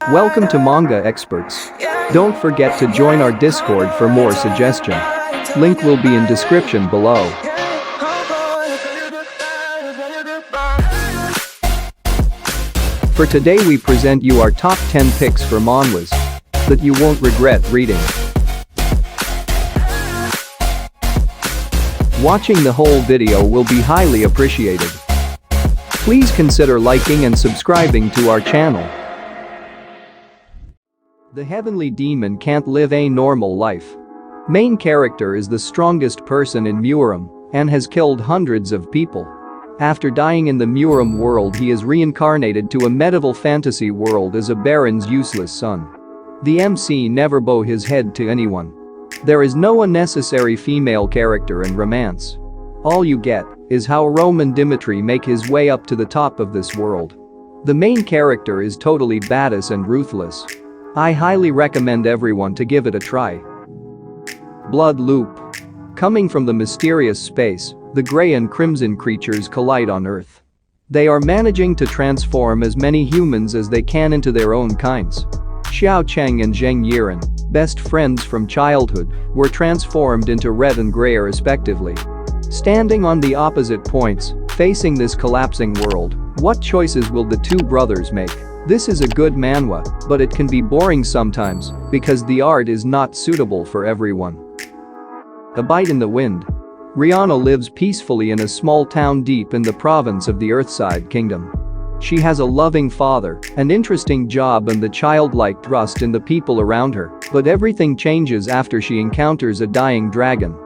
Welcome to Manga Experts. Don't forget to join our Discord for more suggestion. Link will be in description below. For today we present you our top 10 picks for manhwas that you won't regret reading. Watching the whole video will be highly appreciated. Please consider liking and subscribing to our channel. The heavenly demon can't live a normal life. Main character is the strongest person in Muram and has killed hundreds of people. After dying in the Muram world, he is reincarnated to a medieval fantasy world as a baron's useless son. The MC never bow his head to anyone. There is no unnecessary female character and romance. All you get is how Roman Dimitri make his way up to the top of this world. The main character is totally badass and ruthless. I highly recommend everyone to give it a try. Blood Loop. Coming from the mysterious space, the gray and crimson creatures collide on Earth. They are managing to transform as many humans as they can into their own kinds. Xiao Cheng and Zheng Yiren, best friends from childhood, were transformed into red and gray respectively. Standing on the opposite points, facing this collapsing world, what choices will the two brothers make? This is a good manhwa, but it can be boring sometimes because the art is not suitable for everyone. A Bite in the Wind. Rihanna lives peacefully in a small town deep in the province of the Earthside Kingdom. She has a loving father, an interesting job and the childlike trust in the people around her, but everything changes after she encounters a dying dragon.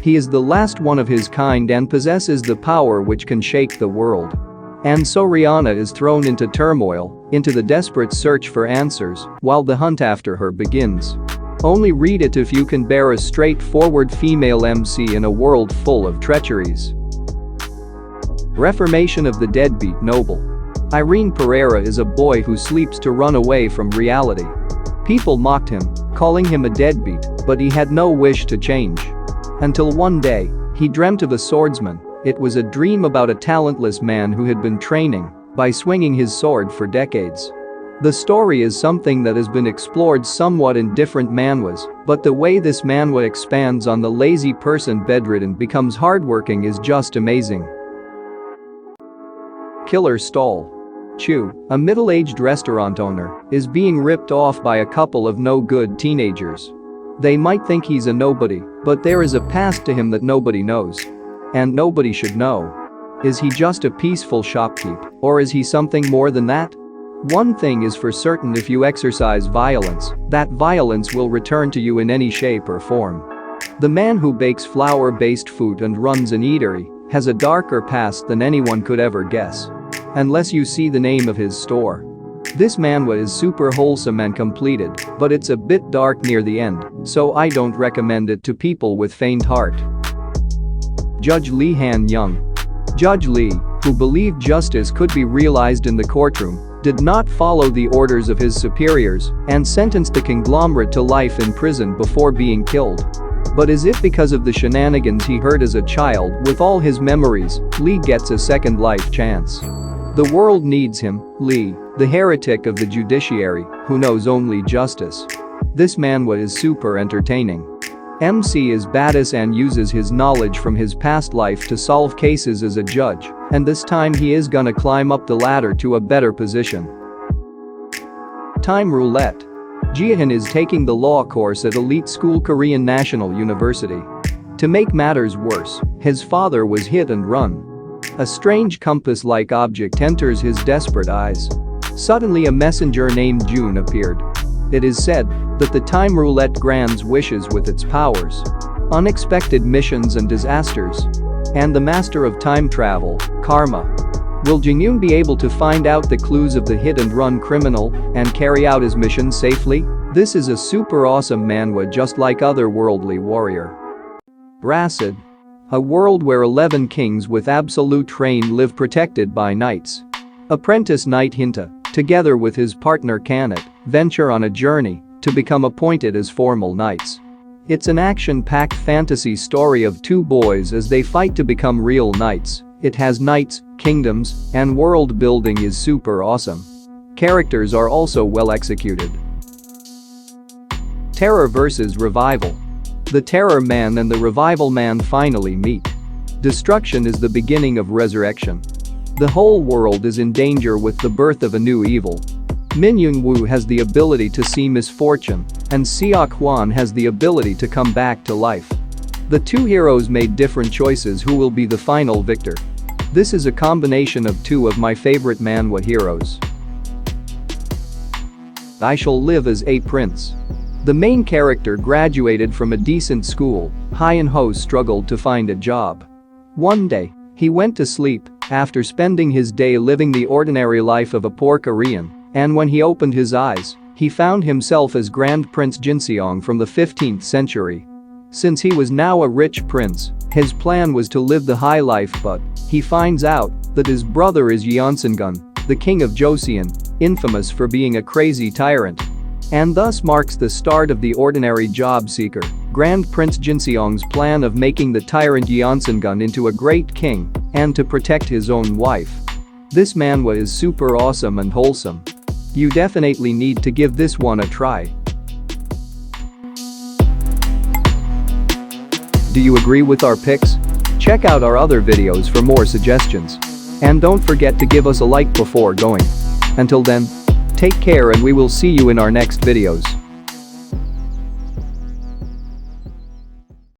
He is the last one of his kind and possesses the power which can shake the world. And so Rihanna is thrown into turmoil, into the desperate search for answers, while the hunt after her begins. Only read it if you can bear a straightforward female MC in a world full of treacheries. Reformation of the Deadbeat Noble. Irene Pereira is a boy who sleeps to run away from reality. People mocked him, calling him a deadbeat, but he had no wish to change. Until one day, he dreamt of a swordsman. It was a dream about a talentless man who had been training by swinging his sword for decades. The story is something that has been explored somewhat in different manhwas, but the way this manhwa expands on the lazy person bedridden becomes hardworking is just amazing. Killer Stall. Chu, a middle-aged restaurant owner, is being ripped off by a couple of no-good teenagers. They might think he's a nobody, but there is a past to him that nobody knows. And nobody should know. Is he just a peaceful shopkeep, or is he something more than that? One thing is for certain: if you exercise violence, that violence will return to you in any shape or form. The man who bakes flour-based food and runs an eatery has a darker past than anyone could ever guess. Unless you see the name of his store. This manhwa is super wholesome and completed, but it's a bit dark near the end, so I don't recommend it to people with faint heart. Judge Lee Han Young. Judge Lee, who believed justice could be realized in the courtroom, did not follow the orders of his superiors and sentenced the conglomerate to life in prison before being killed. But is it because of the shenanigans he heard as a child? With all his memories, Lee gets a second life chance. The world needs him, Lee, the heretic of the judiciary, who knows only justice. This manhwa is super entertaining. MC is badass and uses his knowledge from his past life to solve cases as a judge, and this time he is gonna climb up the ladder to a better position. Time Roulette. Jihan is taking the law course at elite school Korean National University. To make matters worse, his father was hit and run. A strange compass-like object enters his desperate eyes. Suddenly a messenger named June appeared. It is said that the time roulette grants wishes with its powers, unexpected missions and disasters. And the master of time travel, Karma. Will Jinyoon be able to find out the clues of the hit-and-run criminal and carry out his mission safely? This is a super awesome manhwa just like Otherworldly Warrior. Racid. A world where 11 kings with absolute reign live protected by knights. Apprentice Knight Hinta, together with his partner Kanat, venture on a journey to become appointed as formal knights. It's an action-packed fantasy story of two boys as they fight to become real knights. It has knights, kingdoms, and world building is super awesome. Characters are also well executed. Terror vs. Revival. The Terror Man and the Revival Man finally meet. Destruction is the beginning of resurrection. The whole world is in danger with the birth of a new evil. Min Young-woo has the ability to see misfortune, and Seok Hwan has the ability to come back to life. The two heroes made different choices who will be the final victor. This is a combination of two of my favorite manhwa heroes. I Shall Live as a Prince. The main character graduated from a decent school. Hyun-ho struggled to find a job. One day, he went to sleep after spending his day living the ordinary life of a poor Korean, and when he opened his eyes, he found himself as Grand Prince Jinseong from the 15th century. Since he was now a rich prince, his plan was to live the high life, but he finds out that his brother is Yeonseongun, the king of Joseon, infamous for being a crazy tyrant. And thus marks the start of the ordinary job seeker, Grand Prince Jinseong's plan of making the tyrant Yeonseongun into a great king and to protect his own wife. This manhwa is super awesome and wholesome. You definitely need to give this one a try. Do you agree with our picks? Check out our other videos for more suggestions. And don't forget to give us a like before going. Until then, take care and we will see you in our next videos.